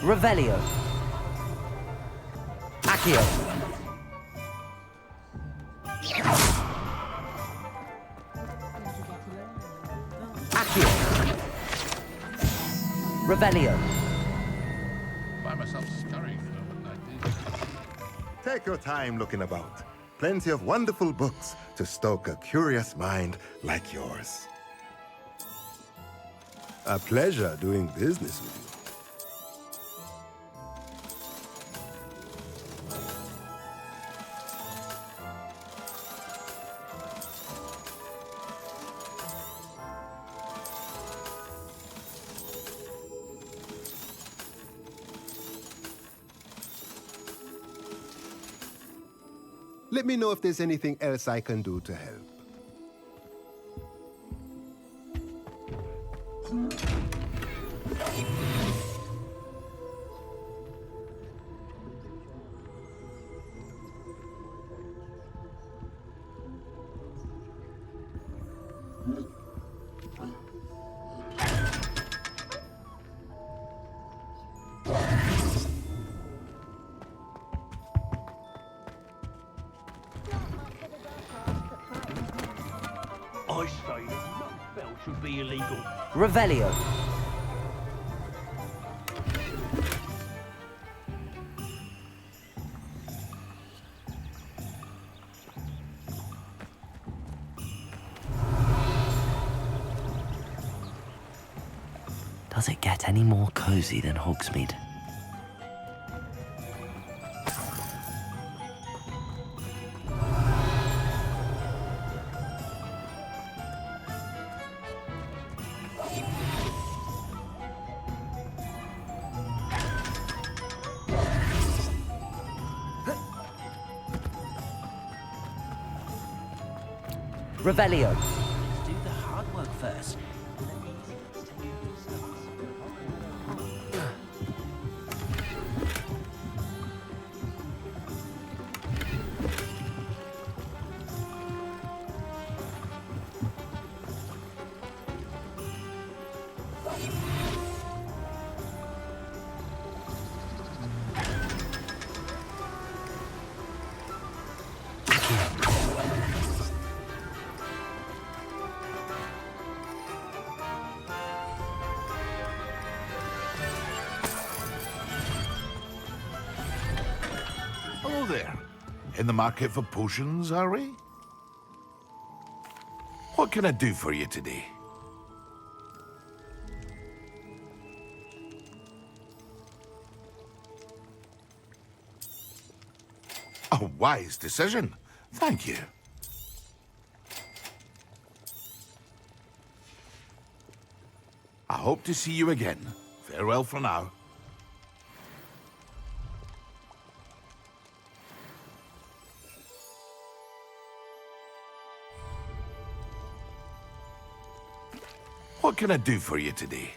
Revelio. Accio. Accio. Revelio. Buy myself scurry for what I did. Take your time looking about. Plenty of wonderful books to stoke a curious mind like yours. A pleasure doing business with you. Let me know if there's anything else I can do to help. I say that no spell should be illegal. Revelio. Does it get any more cozy than Hogsmeade? Revelio. Let's do the hard work first. Hello there. In the market for potions, are we? What can I do for you today? A wise decision. Thank you. I hope to see you again. Farewell for now. What can I do for you today?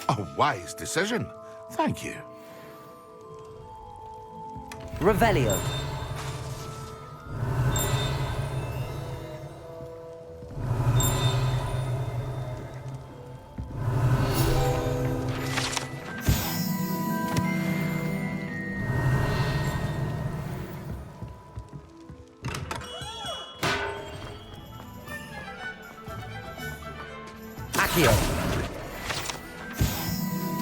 A wise decision. Thank you. Revelio. Accio.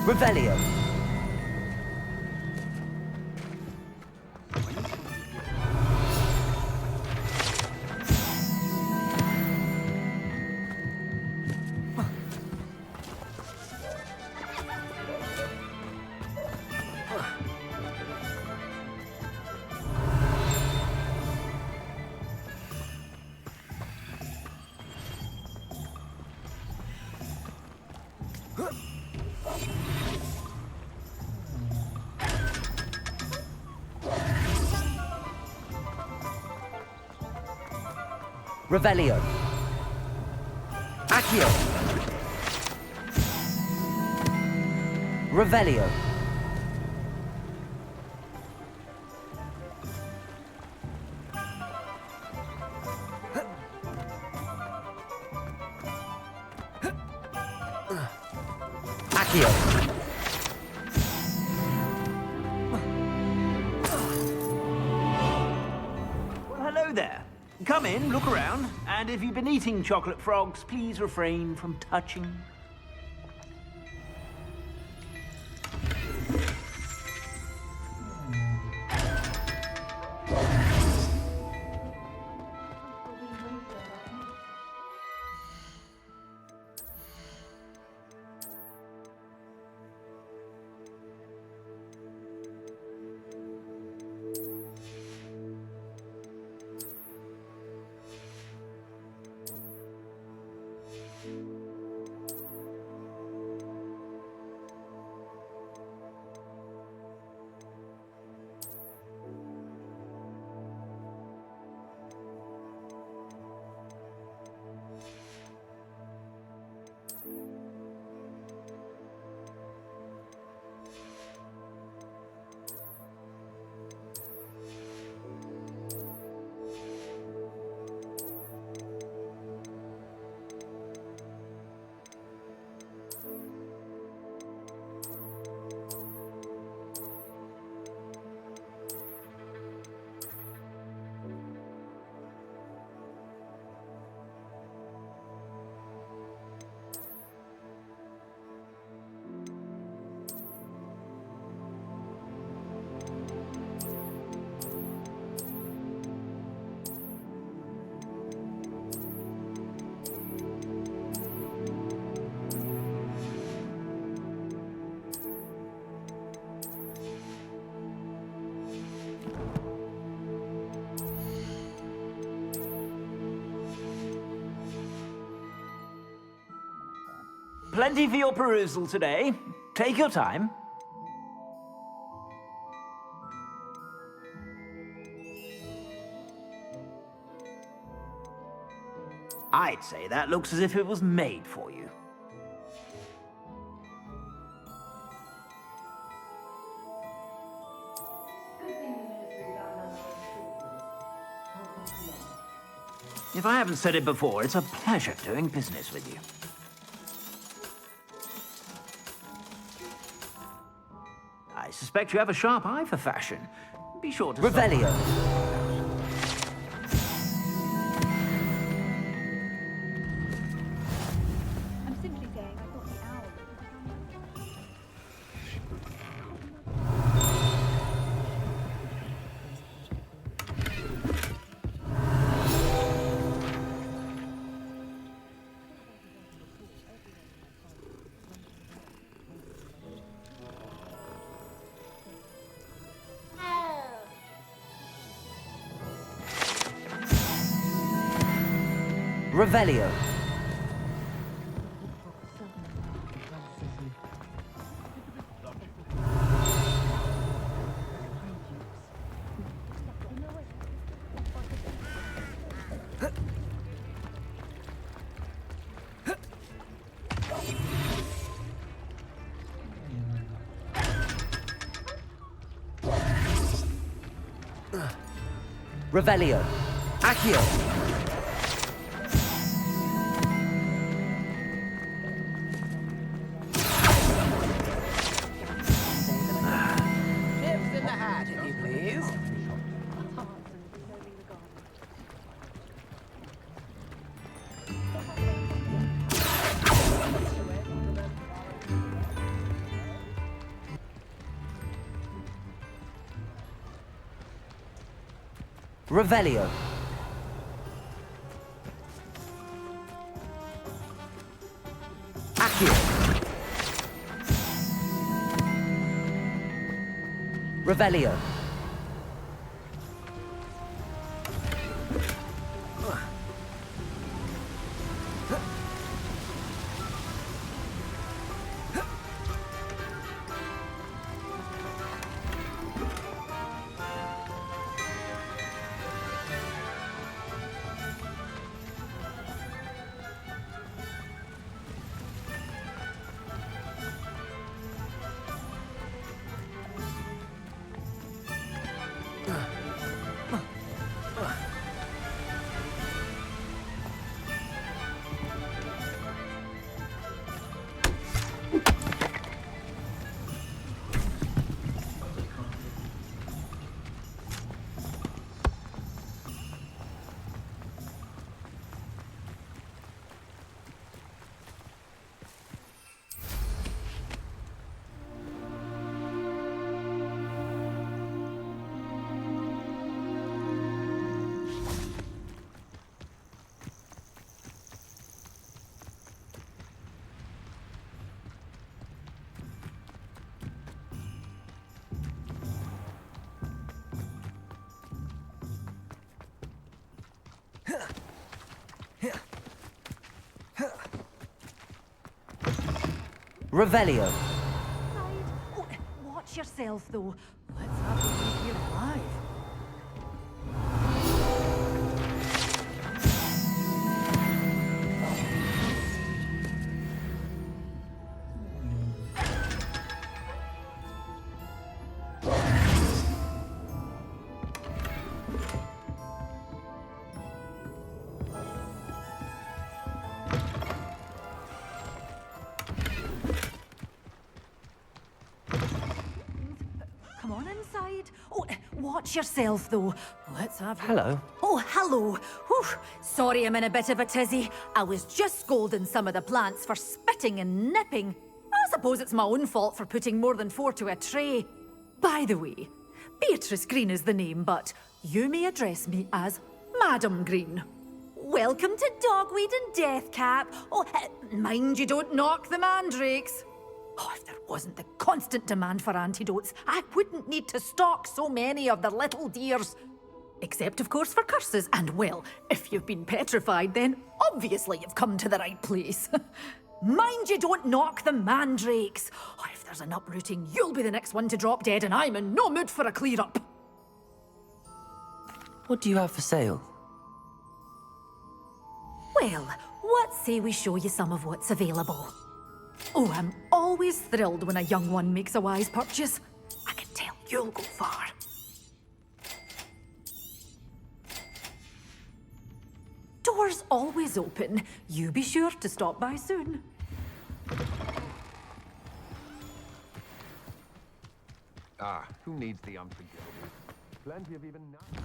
Revelio. Revelio. Accio. Revelio. Accio. Well, hello there. Come in, look around, and if you've been eating chocolate frogs, please refrain from touching. Plenty for your perusal today. Take your time. I'd say that looks as if it was made for you. If I haven't said it before, it's a pleasure doing business with you. I suspect you have a sharp eye for fashion. Be sure to Revelio. I'm simply saying I thought the owl Revelio. Revelio. Accio. Chips in the hat, if you please. Revelio. Accio. Revelio. Revelio. Oh, watch yourself, though. Let's have you leave here alive. Come on inside. Oh, watch yourself, though. Let's have you... Hello. Oh, hello. Whew. Sorry I'm in a bit of a tizzy. I was just scolding some of the plants for spitting and nipping. I suppose it's my own fault for putting more than 4 to a tray. By the way, Beatrice Green is the name, but you may address me as Madam Green. Welcome to Dogweed and Deathcap. Oh, mind you don't knock the mandrakes. Oh, if there wasn't the constant demand for antidotes, I wouldn't need to stock so many of the little dears. Except, of course, for curses. And, well, if you've been petrified, then obviously you've come to the right place. Mind you don't knock the mandrakes. Oh, if there's an uprooting, you'll be the next one to drop dead, and I'm in no mood for a clear-up. What do you have for sale? Well, what say we show you some of what's available? Oh, I'm always thrilled when a young one makes a wise purchase. I can tell you'll go far. Doors always open. You be sure to stop by soon. Ah, who needs the unforgivable? Plenty of even now.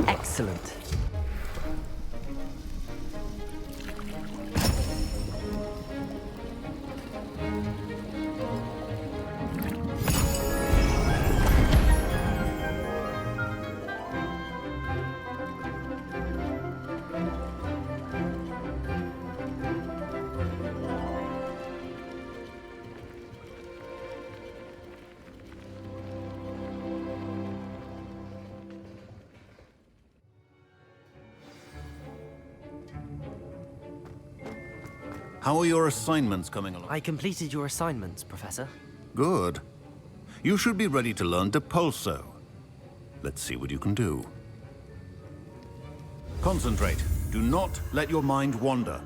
Excellent. How are your assignments coming along? I completed your assignments, Professor. Good. You should be ready to learn Depulso. Let's see what you can do. Concentrate. Do not let your mind wander.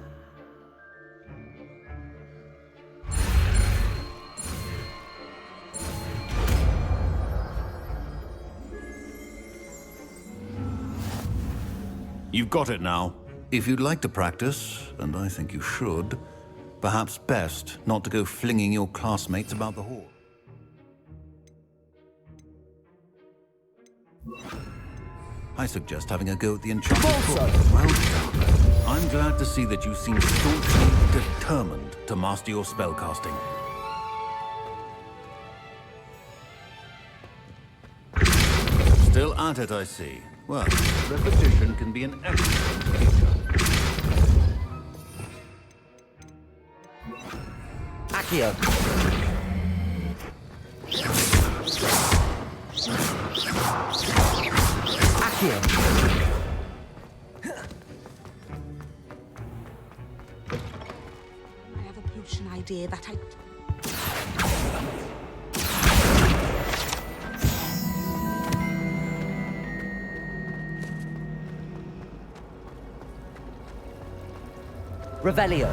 You've got it now. If you'd like to practice, and I think you should, perhaps best not to go flinging your classmates about the hall. I suggest having a go at the enchanted book. Well done. I'm glad to see that you seem staunchly determined to master your spellcasting. Still at it, I see. Well, repetition can be an excellent teacher. Accio. Accio. I have a potion idea that I... Revelio.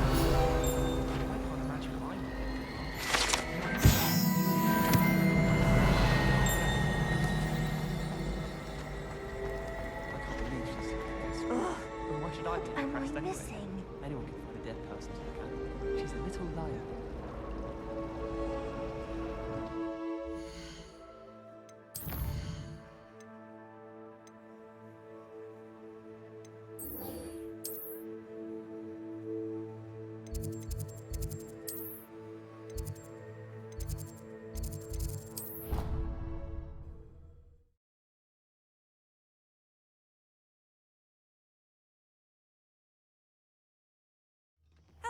Am I missing? Anyone can find a dead person to look at. She's a little liar.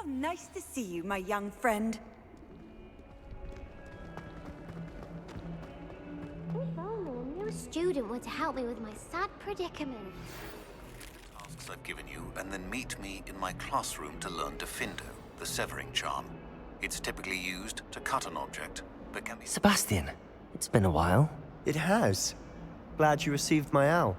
How nice to see you, my young friend. If only a new student were to help me with my sad predicament. Tasks I've given you, and then meet me in my classroom to learn Defindo, the severing charm. It's typically used to cut an object, but can be... Sebastian, it's been a while. It has. Glad you received my owl.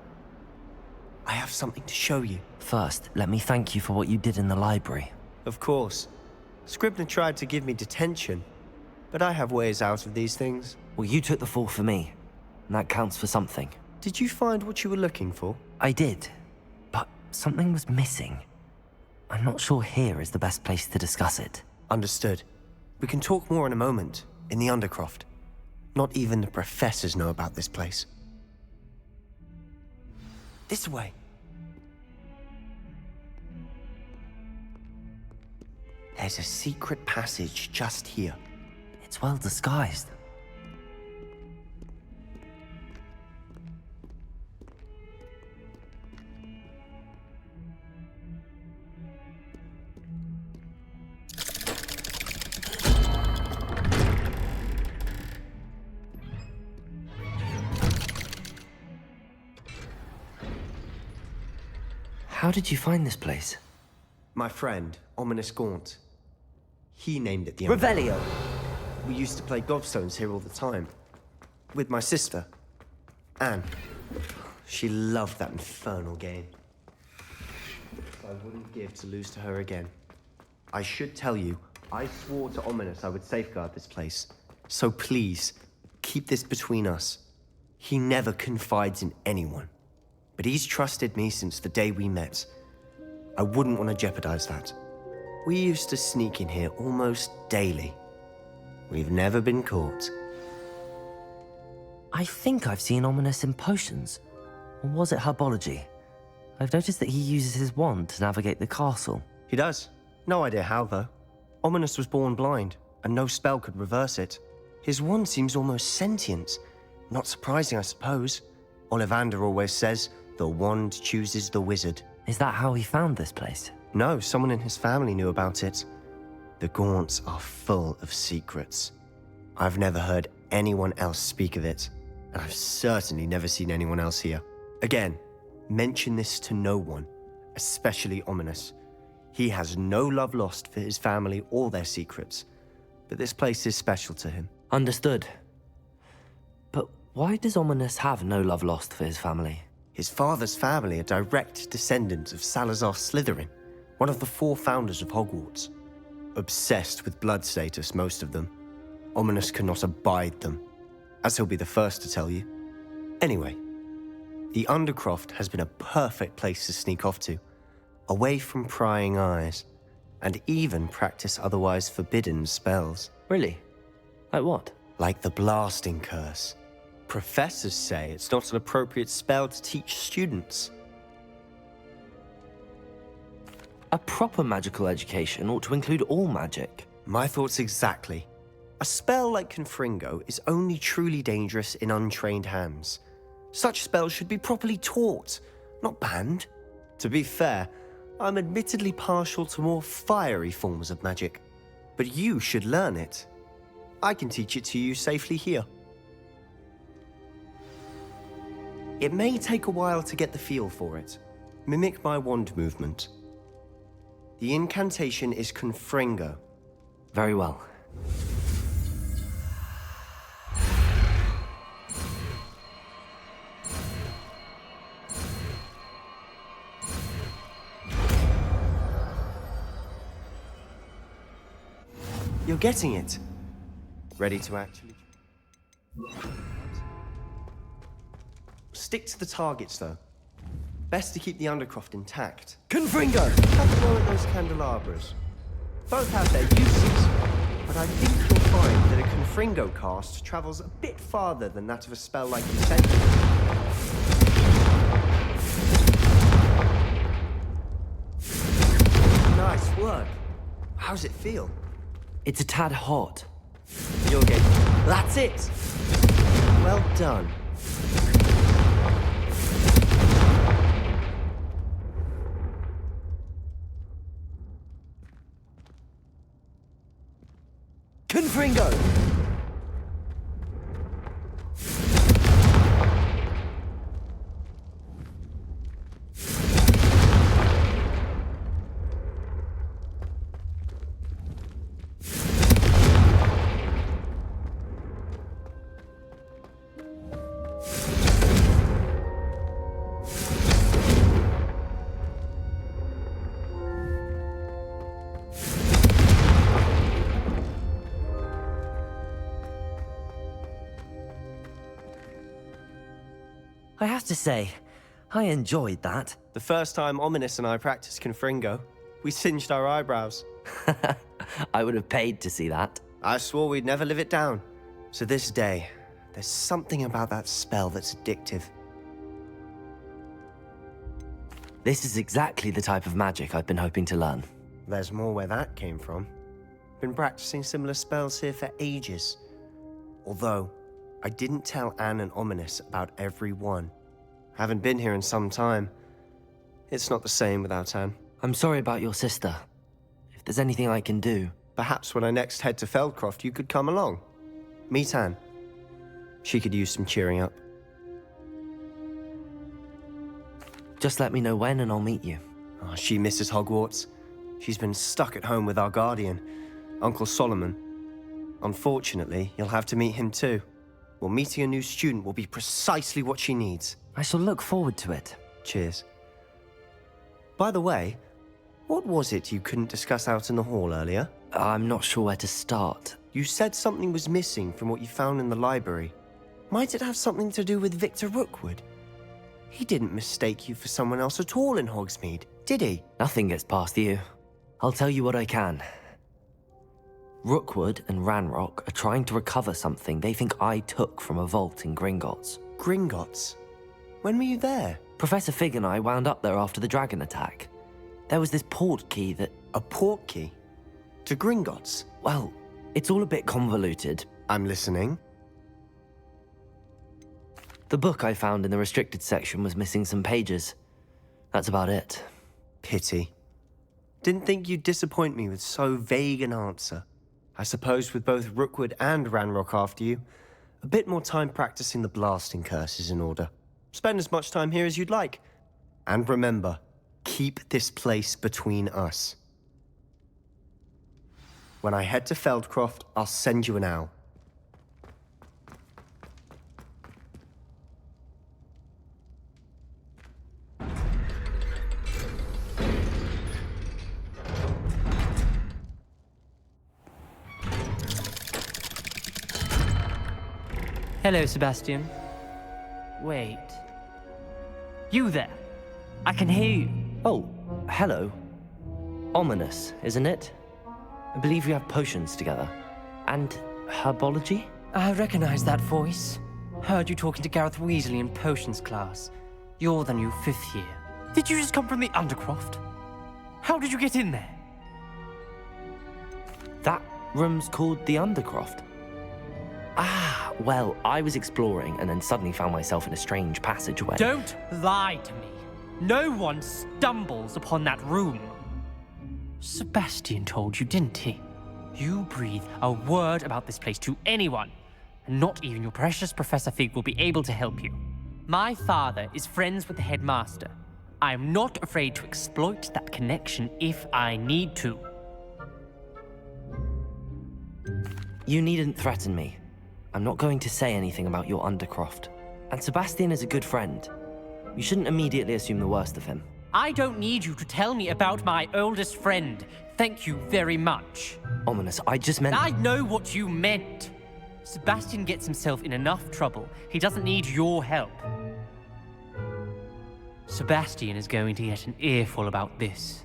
I have something to show you. First, let me thank you for what you did in the library. Of course. Scribner tried to give me detention, but I have ways out of these things. Well, you took the fall for me, and that counts for something. Did you find what you were looking for? I did, but something was missing. I'm not sure here is the best place to discuss it. Understood. We can talk more in a moment, in the Undercroft. Not even the professors know about this place. This way. There's a secret passage just here. It's well disguised. How did you find this place? My friend, Ominous Gaunt. He named it the Revelio. We used to play gobstones here all the time. With my sister, Anne. She loved that infernal game. I wouldn't give to lose to her again. I should tell you, I swore to Ominous I would safeguard this place. So please, keep this between us. He never confides in anyone. But he's trusted me since the day we met. I wouldn't want to jeopardize that. We used to sneak in here almost daily. We've never been caught. I think I've seen Ominous in potions. Or was it herbology? I've noticed that he uses his wand to navigate the castle. He does. No idea how, though. Ominous was born blind, and no spell could reverse it. His wand seems almost sentient. Not surprising, I suppose. Ollivander always says, the wand chooses the wizard. Is that how he found this place? No, someone in his family knew about it. The Gaunts are full of secrets. I've never heard anyone else speak of it, and I've certainly never seen anyone else here. Again, mention this to no one, especially Ominous. He has no love lost for his family or their secrets, but this place is special to him. Understood. But why does Ominous have no love lost for his family? His father's family are direct descendants of Salazar Slytherin, one of the 4 founders of Hogwarts. Obsessed with blood status, most of them. Ominous cannot abide them, as he'll be the first to tell you. Anyway, the Undercroft has been a perfect place to sneak off to, away from prying eyes, and even practice otherwise forbidden spells. Really? Like what? Like the Blasting Curse. Professors say it's not an appropriate spell to teach students. A proper magical education ought to include all magic. My thoughts exactly. A spell like Confringo is only truly dangerous in untrained hands. Such spells should be properly taught, not banned. To be fair, I'm admittedly partial to more fiery forms of magic, but you should learn it. I can teach it to you safely here. It may take a while to get the feel for it. Mimic my wand movement. The incantation is Confringo. Very well. You're getting it. Ready to actually... Stick to the targets, though. Best to keep the Undercroft intact. Confringo! Have a go at those candelabras. Both have their uses, but I think you'll find that a Confringo cast travels a bit farther than that of a spell like Incendiary. Nice work. How's it feel? It's a tad hot. You'll get... That's it! Well done. I have to say, I enjoyed that. The first time Ominous and I practiced Confringo, we singed our eyebrows. I would have paid to see that. I swore we'd never live it down. So this day, there's something about that spell that's addictive. This is exactly the type of magic I've been hoping to learn. There's more where that came from. Been practicing similar spells here for ages. Although, I didn't tell Anne and Ominous about every one. Haven't been here in some time. It's not the same without Anne. I'm sorry about your sister. If there's anything I can do... Perhaps when I next head to Feldcroft, you could come along. Meet Anne. She could use some cheering up. Just let me know when and I'll meet you. Oh, she misses Hogwarts. She's been stuck at home with our guardian, Uncle Solomon. Unfortunately, you'll have to meet him too. Well, meeting a new student will be precisely what she needs. I shall look forward to it. Cheers. By the way, what was it you couldn't discuss out in the hall earlier? I'm not sure where to start. You said something was missing from what you found in the library. Might it have something to do with Victor Rookwood? He didn't mistake you for someone else at all in Hogsmeade, did he? Nothing gets past you. I'll tell you what I can. Rookwood and Ranrock are trying to recover something they think I took from a vault in Gringotts. Gringotts? When were you there? Professor Fig and I wound up there after the dragon attack. There was this port key that... A port key? To Gringotts? Well, it's all a bit convoluted. I'm listening. The book I found in the restricted section was missing some pages. That's about it. Pity. Didn't think you'd disappoint me with so vague an answer. I suppose with both Rookwood and Ranrock after you, a bit more time practicing the blasting curse is in order. Spend as much time here as you'd like. And remember, keep this place between us. When I head to Feldcroft, I'll send you an owl. Hello, Sebastian. Wait. You there? I can hear you. Oh, hello. Ominous, isn't it? I believe we have potions together. And herbology? I recognize that voice. Heard you talking to Gareth Weasley in potions class. You're the new 5th year. Did you just come from the Undercroft? How did you get in there? That room's called the Undercroft. Ah, well, I was exploring and then suddenly found myself in a strange passageway. Don't lie to me. No one stumbles upon that room. Sebastian told you, didn't he? You breathe a word about this place to anyone, and not even your precious Professor Fig will be able to help you. My father is friends with the headmaster. I am not afraid to exploit that connection if I need to. You needn't threaten me. I'm not going to say anything about your Undercroft. And Sebastian is a good friend. You shouldn't immediately assume the worst of him. I don't need you to tell me about my oldest friend. Thank you very much. Ominous, I just meant... I know what you meant. Sebastian gets himself in enough trouble. He doesn't need your help. Sebastian is going to get an earful about this.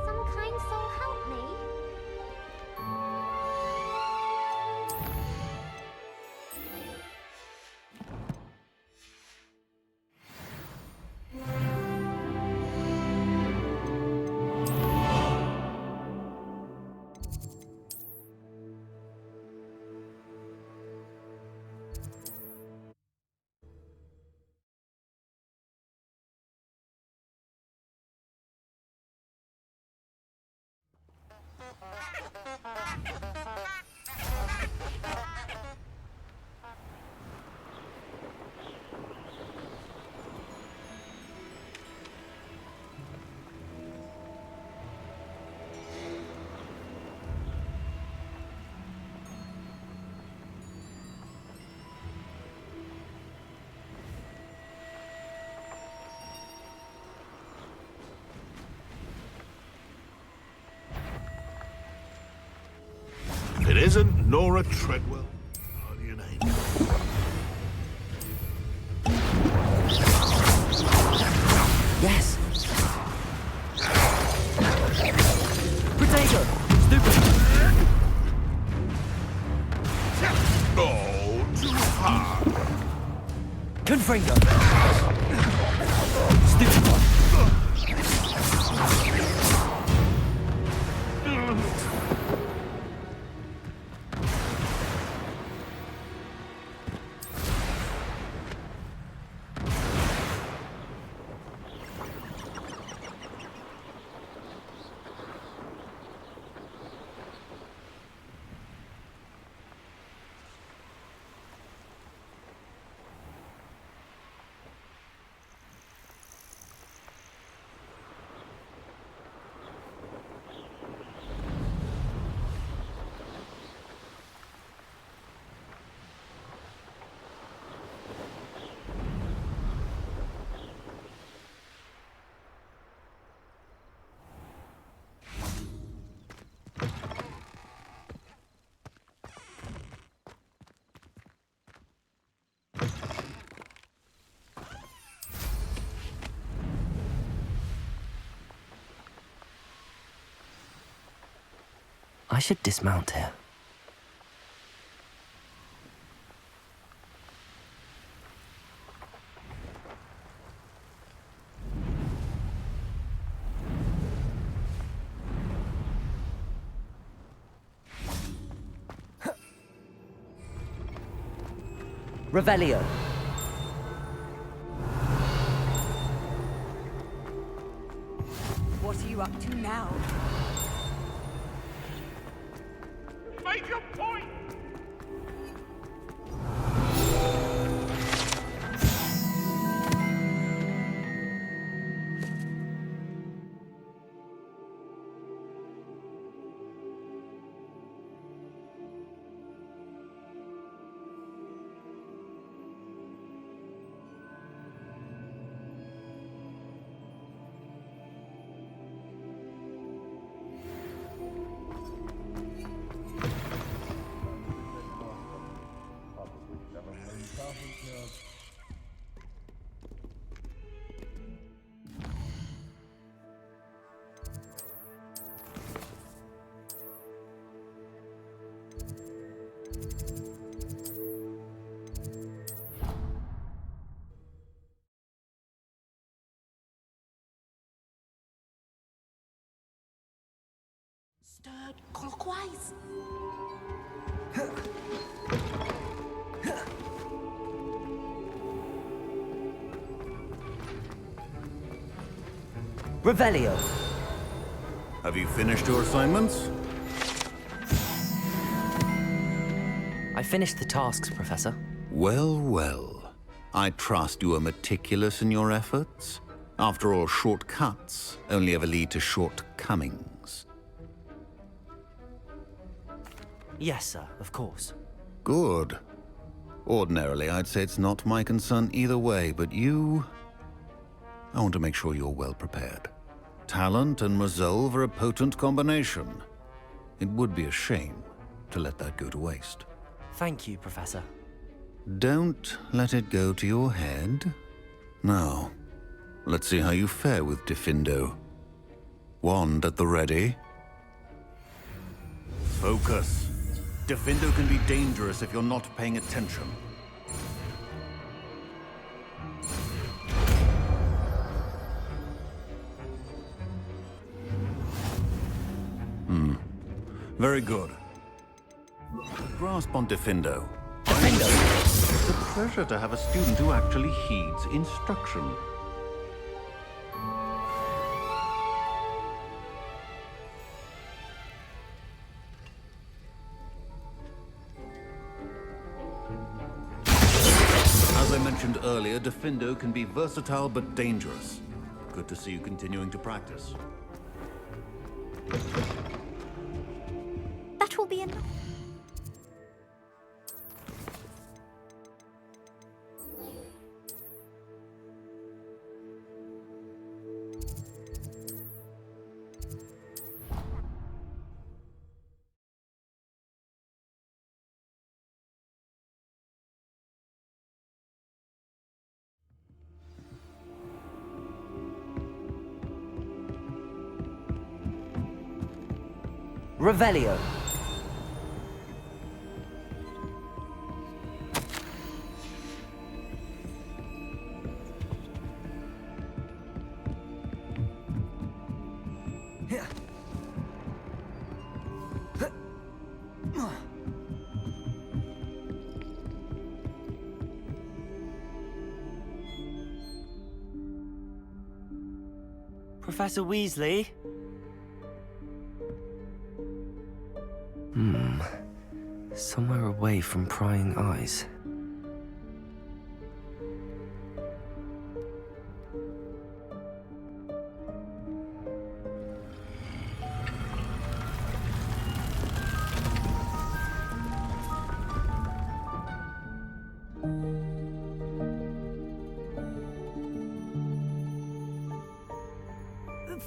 Some kind soul help me. Isn't Nora Treadwell guardian angel? Yes. Potato! Stupid! Oh, too hard. Confringo! Stupid one! I should dismount here. Revelio. What are you up to now? Make your point! Stirred clockwise. Revelio. Have you finished your assignments? I finished the tasks, Professor. Well, well. I trust you are meticulous in your efforts. After all, shortcuts only ever lead to shortcomings. Yes, sir, of course. Good. Ordinarily, I'd say it's not my concern either way, but you... I want to make sure you're well prepared. Talent and resolve are a potent combination. It would be a shame to let that go to waste. Thank you, Professor. Don't let it go to your head. Now, let's see how you fare with Diffindo. Wand at the ready. Focus. Diffindo can be dangerous if you're not paying attention. Very good. Grasp on Diffindo. It's a pleasure to have a student who actually heeds instruction. As I mentioned earlier, Diffindo can be versatile but dangerous. Good to see you continuing to practice. That will be enough. Revelio. Professor Weasley? Somewhere away from prying eyes.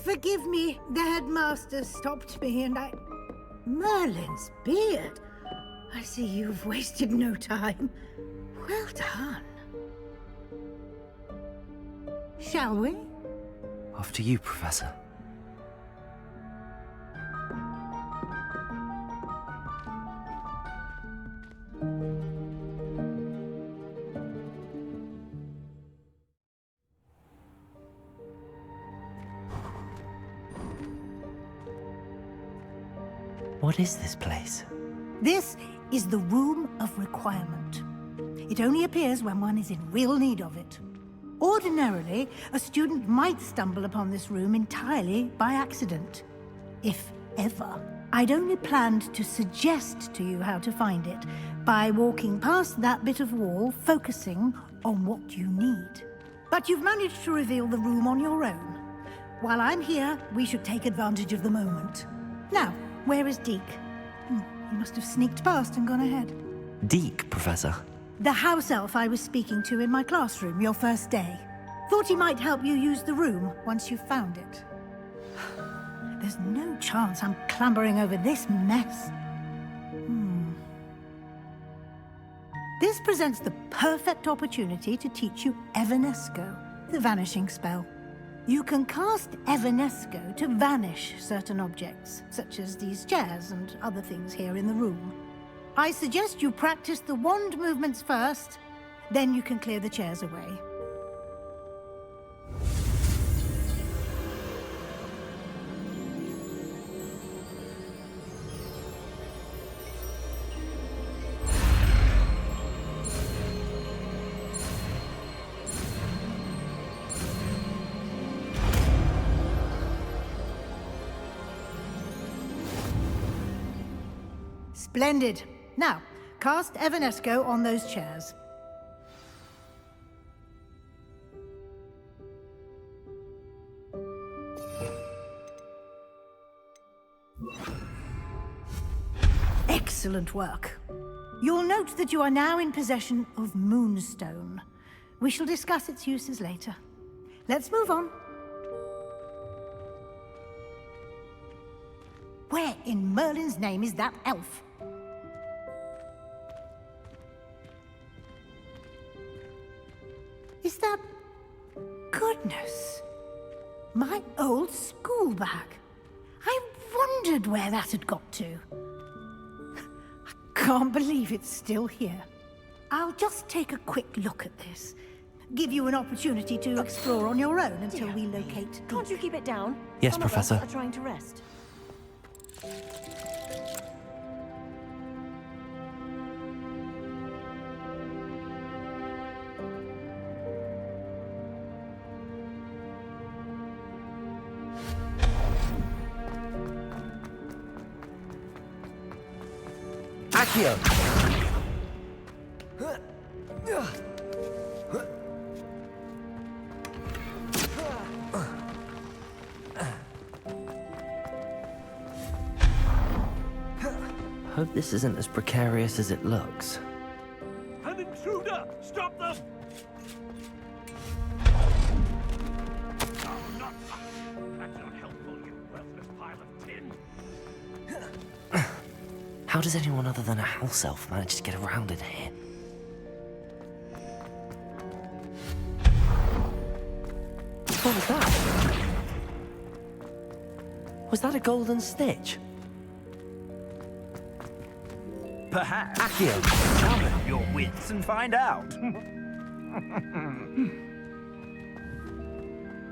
Forgive me, the headmaster stopped me and I... Merlin's beard. I see you've wasted no time. Well done. Shall we? After you, Professor. What is this place? This is the Room of Requirement. It only appears when one is in real need of it. Ordinarily, a student might stumble upon this room entirely by accident. If ever. I'd only planned to suggest to you how to find it by walking past that bit of wall, focusing on what you need. But you've managed to reveal the room on your own. While I'm here, we should take advantage of the moment. Now, where is Deke? He must have sneaked past and gone ahead. Deke, Professor. The house elf I was speaking to in my classroom your first day. Thought he might help you use the room once you found it. There's no chance I'm clambering over this mess. This presents the perfect opportunity to teach you Evanesco, the vanishing spell. You can cast Evanesco to vanish certain objects, such as these chairs and other things here in the room. I suggest you practice the wand movements first, then you can clear the chairs away. Splendid. Now, cast Evanesco on those chairs. Excellent work. You'll note that you are now in possession of Moonstone. We shall discuss its uses later. Let's move on. Where in Merlin's name is that elf? Is that... Goodness. My old school bag. I wondered where that had got to. I can't believe it's still here. I'll just take a quick look at this. Give you an opportunity to explore on your own until we locate... Can't you keep it down? Yes, Some Professor. of us are trying to rest. Accio! Hope this isn't as precarious as it looks. An intruder! Stop them! Oh, not... That's not helpful, you worthless pile of tin. How does anyone other than a house elf manage to get around in here? What was that? Was that a golden stitch? Perhaps. Accio. Summon your wits and find out.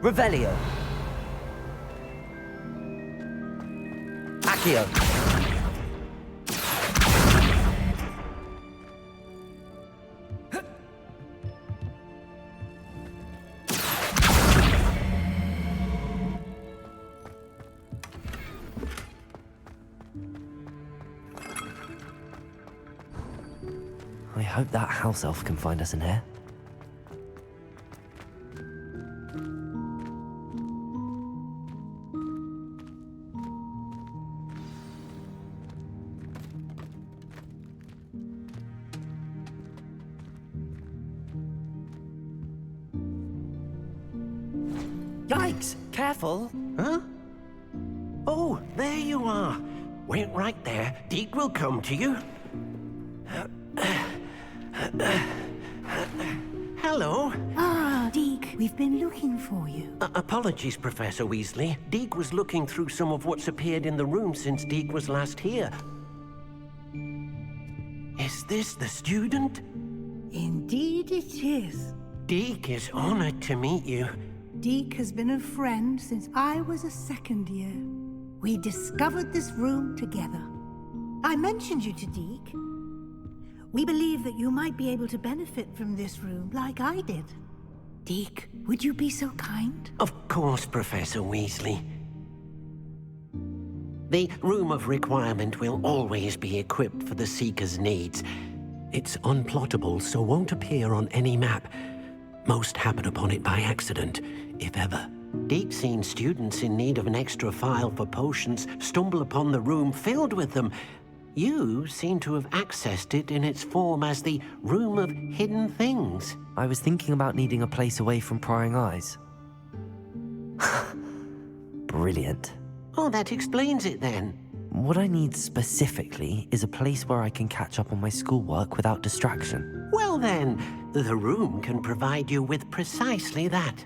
Revelio. Accio. I hope that house elf can find us in here. Yikes! Careful! Huh? Oh, there you are. Wait right there. Deke will come to you. Hello. Ah, Deke, we've been looking for you. Apologies, Professor Weasley. Deke was looking through some of what's appeared in the room since Deke was last here. Is this the student? Indeed it is. Deke is honored to meet you. Deke has been a friend since I was a second year. We discovered this room together. I mentioned you to Deke. We believe that you might be able to benefit from this room like I did. Deke, would you be so kind? Of course, Professor Weasley. The Room of Requirement will always be equipped for the Seeker's needs. It's unplottable, so won't appear on any map. Most happen upon it by accident, if ever. Deke's seen students in need of an extra file for potions stumble upon the room filled with them. You seem to have accessed it in its form as the Room of Hidden Things. I was thinking about needing a place away from prying eyes. Brilliant. Oh, that explains it then. What I need specifically is a place where I can catch up on my schoolwork without distraction. Well then, the room can provide you with precisely that.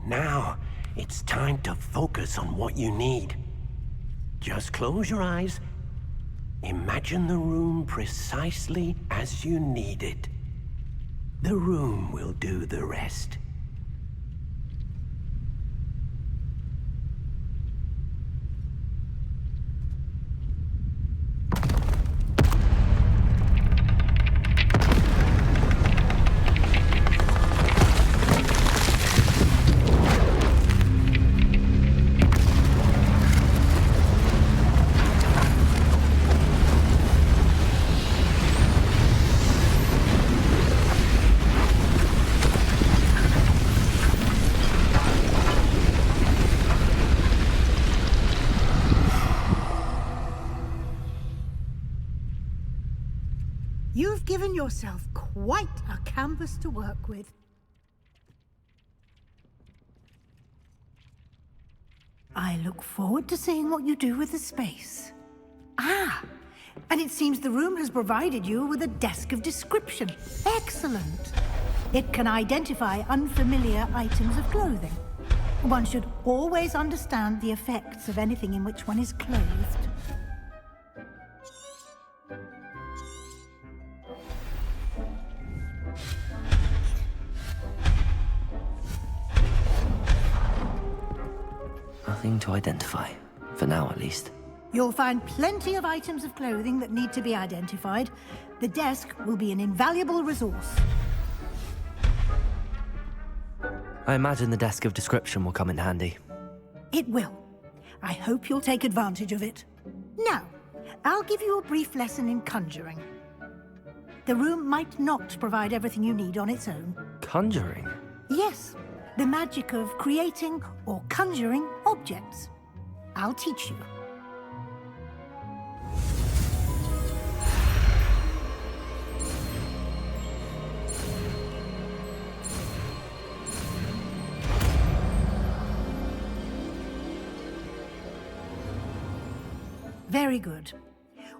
Now, it's time to focus on what you need. Just close your eyes. Imagine the room precisely as you need it. The room will do the rest. You've given yourself quite a canvas to work with. I look forward to seeing what you do with the space. Ah, and it seems the room has provided you with a desk of description. Excellent. It can identify unfamiliar items of clothing. One should always understand the effects of anything in which one is clothed. Nothing to identify, for now at least. You'll find plenty of items of clothing that need to be identified. The desk will be an invaluable resource. I imagine the desk of description will come in handy. It will. I hope you'll take advantage of it. Now, I'll give you a brief lesson in conjuring. The room might not provide everything you need on its own. Conjuring? Yes, the magic of creating or conjuring objects. I'll teach you. Very good.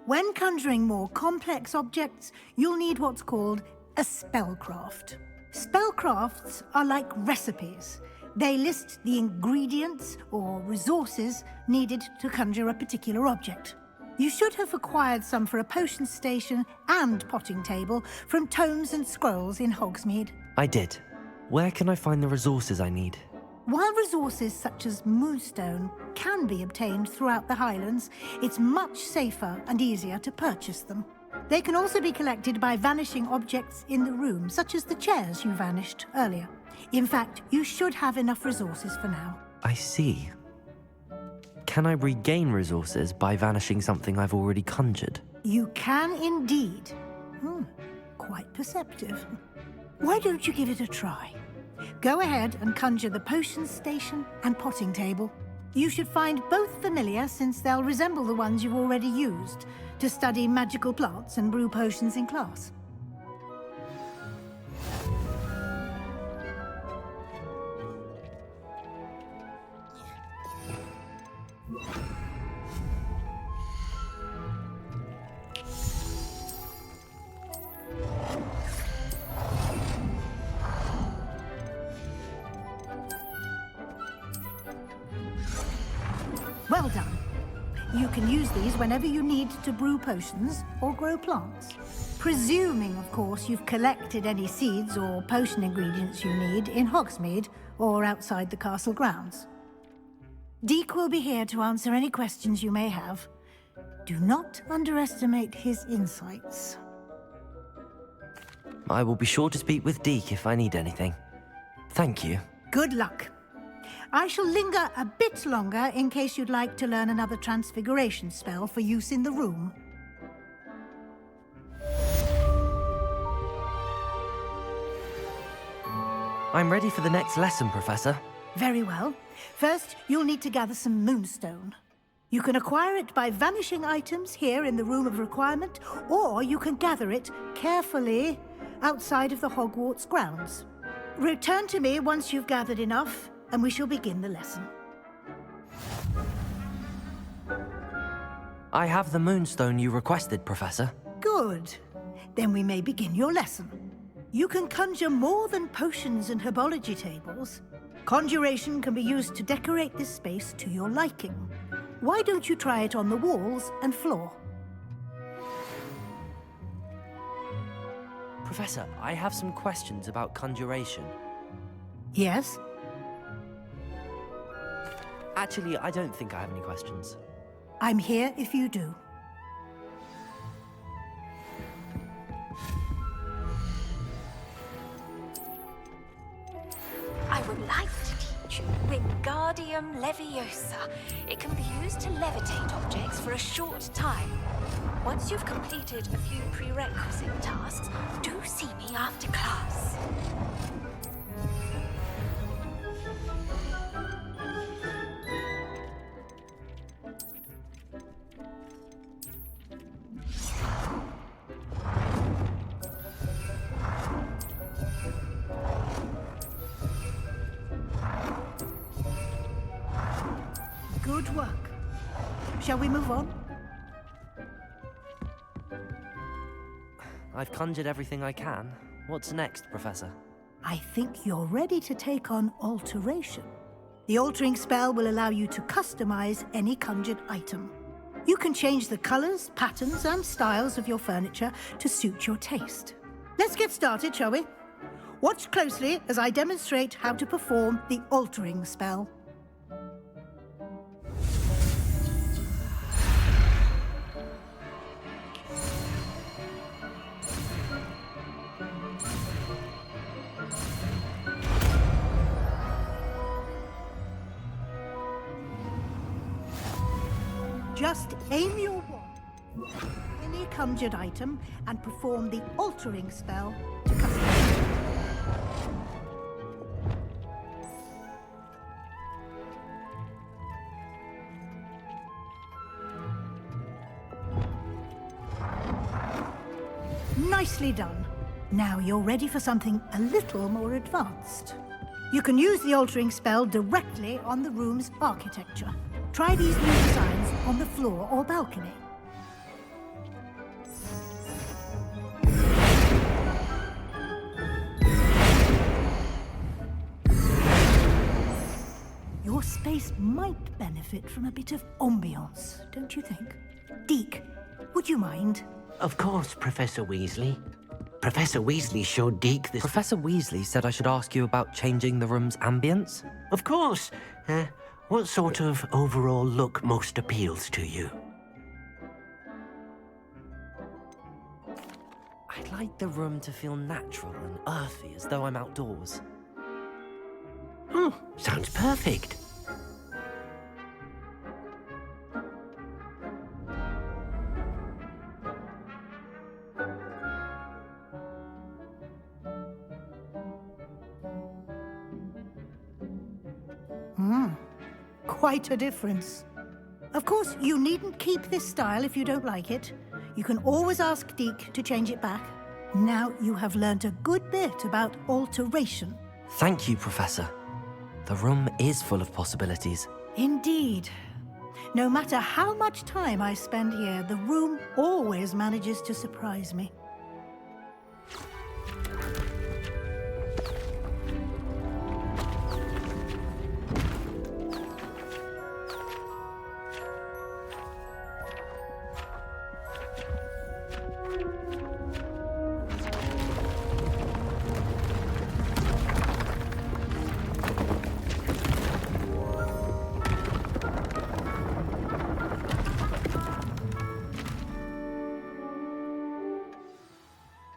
When conjuring more complex objects, you'll need what's called a spellcraft. Spellcrafts are like recipes. They list the ingredients or resources needed to conjure a particular object. You should have acquired some for a potion station and potting table from tomes and scrolls in Hogsmeade. I did. Where can I find the resources I need? While resources such as Moonstone can be obtained throughout the Highlands, it's much safer and easier to purchase them. They can also be collected by vanishing objects in the room, such as the chairs you vanished earlier. In fact, you should have enough resources for now. I see. Can I regain resources by vanishing something I've already conjured? You can indeed. Quite perceptive. Why don't you give it a try? Go ahead and conjure the potion station and potting table. You should find both familiar, since they'll resemble the ones you've already used to study magical plants and brew potions in class. Well done. You can use these whenever you need to brew potions or grow plants. Presuming, of course, you've collected any seeds or potion ingredients you need in Hogsmeade or outside the castle grounds. Deek will be here to answer any questions you may have. Do not underestimate his insights. I will be sure to speak with Deek if I need anything. Thank you. Good luck. I shall linger a bit longer in case you'd like to learn another transfiguration spell for use in the room. I'm ready for the next lesson, Professor. Very well. First, you'll need to gather some Moonstone. You can acquire it by vanishing items here in the Room of Requirement, or you can gather it carefully outside of the Hogwarts grounds. Return to me once you've gathered enough, and we shall begin the lesson. I have the Moonstone you requested, Professor. Good. Then we may begin your lesson. You can conjure more than potions and herbology tables. Conjuration can be used to decorate this space to your liking. Why don't you try it on the walls and floor? Professor, I have some questions about conjuration. Yes? Actually, I don't think I have any questions. I'm here if you do. I would like to teach you Wingardium Leviosa. It can be used to levitate objects for a short time. Once you've completed a few prerequisite tasks, do see me after class. Good work. Shall we move on? I've conjured everything I can. What's next, Professor? I think you're ready to take on alteration. The altering spell will allow you to customize any conjured item. You can change the colors, patterns, and styles of your furniture to suit your taste. Let's get started, shall we? Watch closely as I demonstrate how to perform the altering spell. Just aim your wand at any conjured item and perform the altering spell to customize. Nicely done. Now you're ready for something a little more advanced. You can use the altering spell directly on the room's architecture. Try these new designs on the floor or balcony. You're Your space might benefit from a bit of ambiance, don't you think? Deke, would you mind? Of course, Professor Weasley. Professor Weasley showed Deke this... Professor Weasley said I should ask you about changing the room's ambience? Of course. What sort of overall look most appeals to you? I'd like the room to feel natural and earthy, as though I'm outdoors. Oh, sounds perfect. Quite a difference. Of course, you needn't keep this style if you don't like it. You can always ask Deke to change it back. Now you have learnt a good bit about alteration. Thank you, Professor. The room is full of possibilities. Indeed. No matter how much time I spend here, the room always manages to surprise me.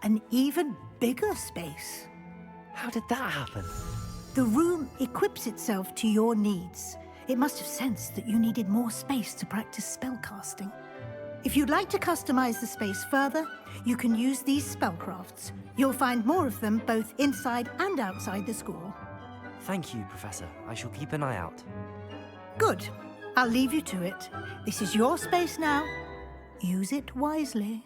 An even bigger space. How did that happen? The room equips itself to your needs. It must have sensed that you needed more space to practice spellcasting. If you'd like to customize the space further, you can use these spellcrafts. You'll find more of them both inside and outside the school. Thank you, Professor. I shall keep an eye out. Good. I'll leave you to it. This is your space now. Use it wisely.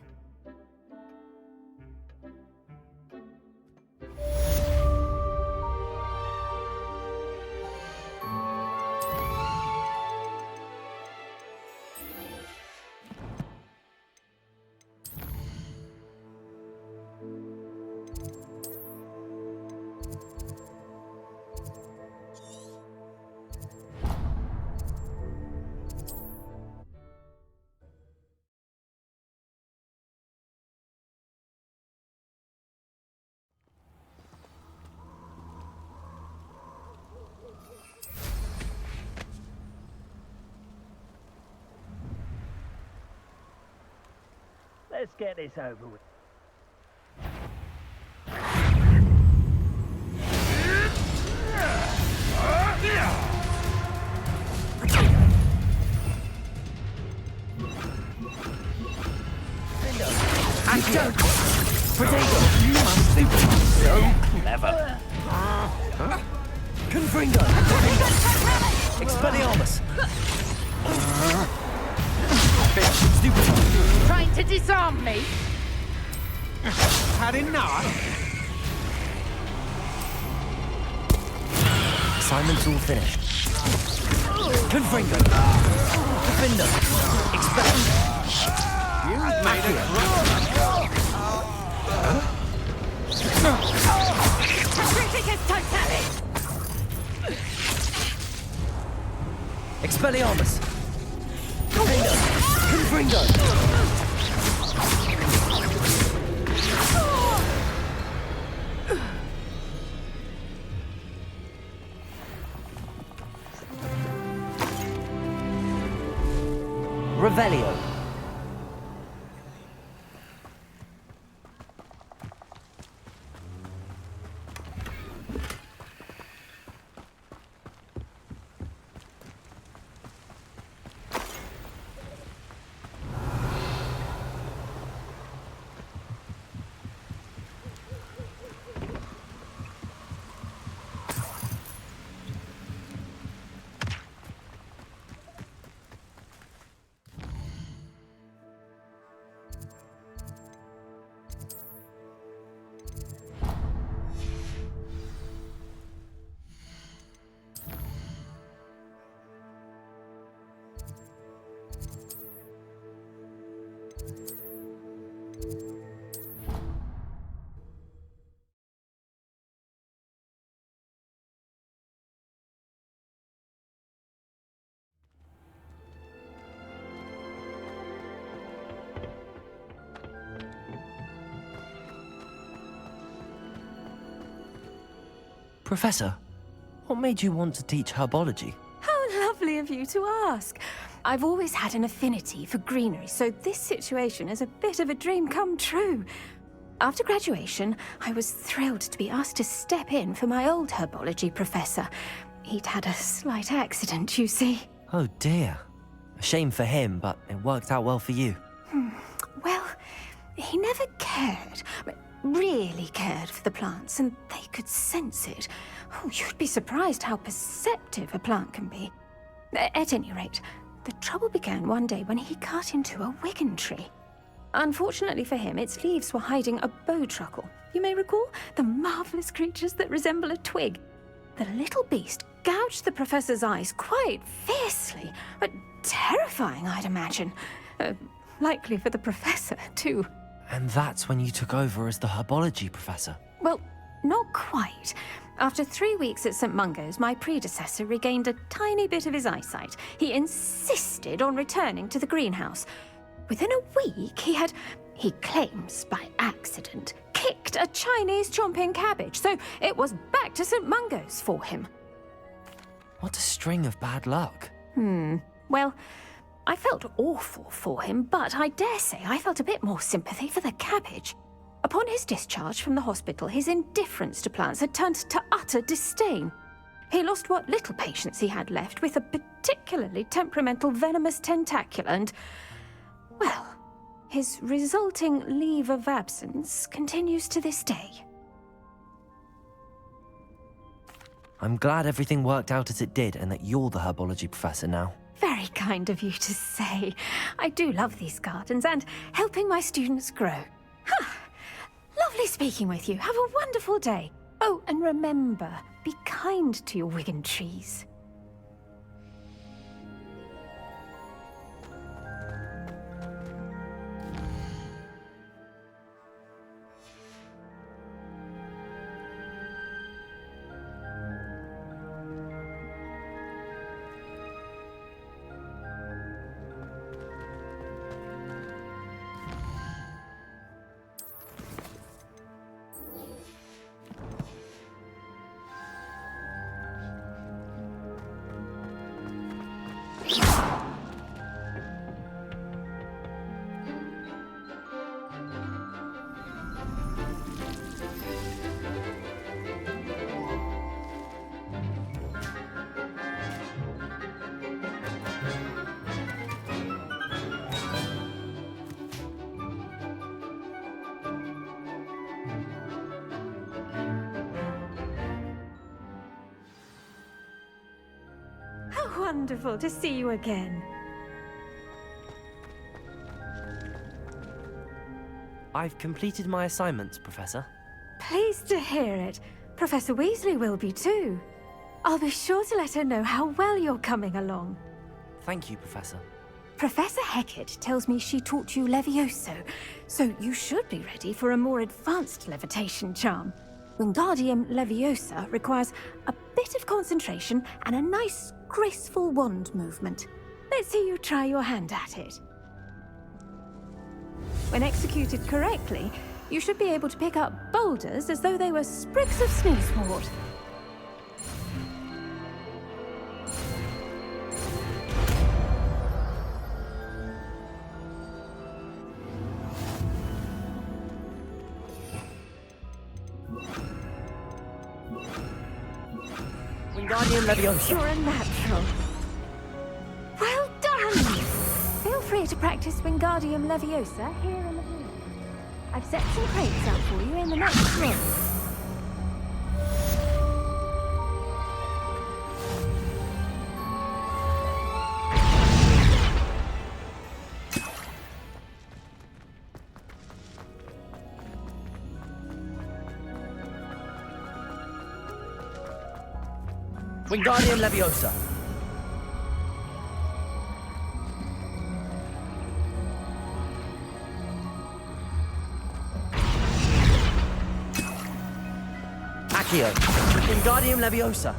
Let's get this over with. Potato! You must be so clever! Confringo! Expelliarmus! Stupid! Trying to disarm me? Had enough? Assignment's all finished. Confringo! Defender! Expel! You made a cross! Patricius Totalis! Expelliarmus! Defender! Confringo! Revelio. Professor, what made you want to teach herbology? How lovely of you to ask. I've always had an affinity for greenery, so this situation is a bit of a dream come true. After graduation, I was thrilled to be asked to step in for my old herbology professor. He'd had a slight accident, you see. Oh dear. A shame for him, but it worked out well for you. Well, he never cared, really cared for the plants, and they could sense it. Oh, you'd be surprised how perceptive a plant can be. At any rate, the trouble began one day when he cut into a wigan tree. Unfortunately for him, its leaves were hiding a bowtruckle. You may recall the marvelous creatures that resemble a twig. The little beast gouged the professor's eyes quite fiercely, but terrifying, I'd imagine. Likely for the professor, too. And that's when you took over as the herbology professor? Well, not quite. After 3 weeks at St. Mungo's, my predecessor regained a tiny bit of his eyesight. He insisted on returning to the greenhouse. Within a week, he claims by accident, kicked a Chinese chomping cabbage, so it was back to St. Mungo's for him. What a string of bad luck. Well, I felt awful for him, but I dare say I felt a bit more sympathy for the cabbage. Upon his discharge from the hospital, his indifference to plants had turned to utter disdain. He lost what little patience he had left with a particularly temperamental venomous tentacula and, well, his resulting leave of absence continues to this day. I'm glad everything worked out as it did and that you're the herbology professor now. Very kind of you to say. I do love these gardens and helping my students grow. Lovely speaking with you. Have a wonderful day. Oh, and remember, be kind to your wigan trees. Wonderful to see you again. I've completed my assignments, Professor. Pleased to hear it. Professor Weasley will be too. I'll be sure to let her know how well you're coming along. Thank you, Professor. Professor Hecat tells me she taught you Levioso, so you should be ready for a more advanced levitation charm. Wingardium Leviosa requires a bit of concentration and a nice, graceful wand movement. Let's see you try your hand at it. When executed correctly, you should be able to pick up boulders as though they were sprigs of sneezewort. Wingardium Leviosa. You're a natural. Well done! Feel free to practice Wingardium Leviosa here in the room. I've set some crates out for you in the next room. Wingardium Leviosa. Accio. Wingardium Leviosa.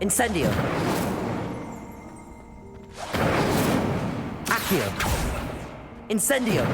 Incendio. Accio. Incendio.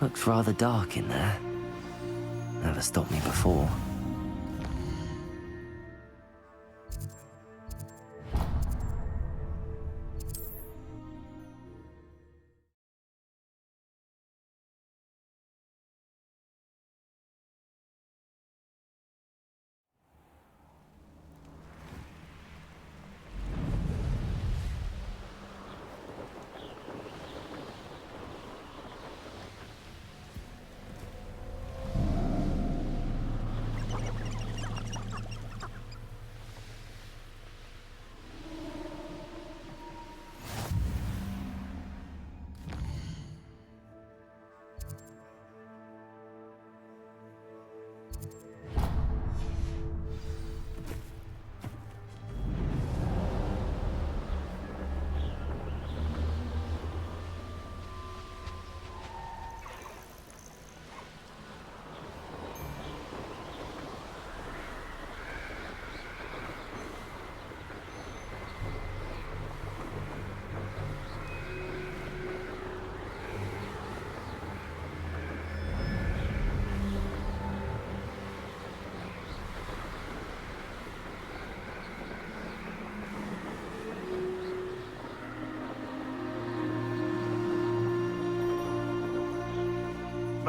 Looks rather dark in there. Never stopped me before.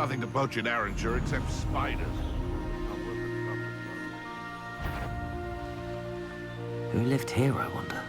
Nothing to poach in Arranger except spiders. Who lived here, I wonder?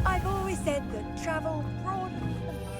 I've always said that travel broadens the mind.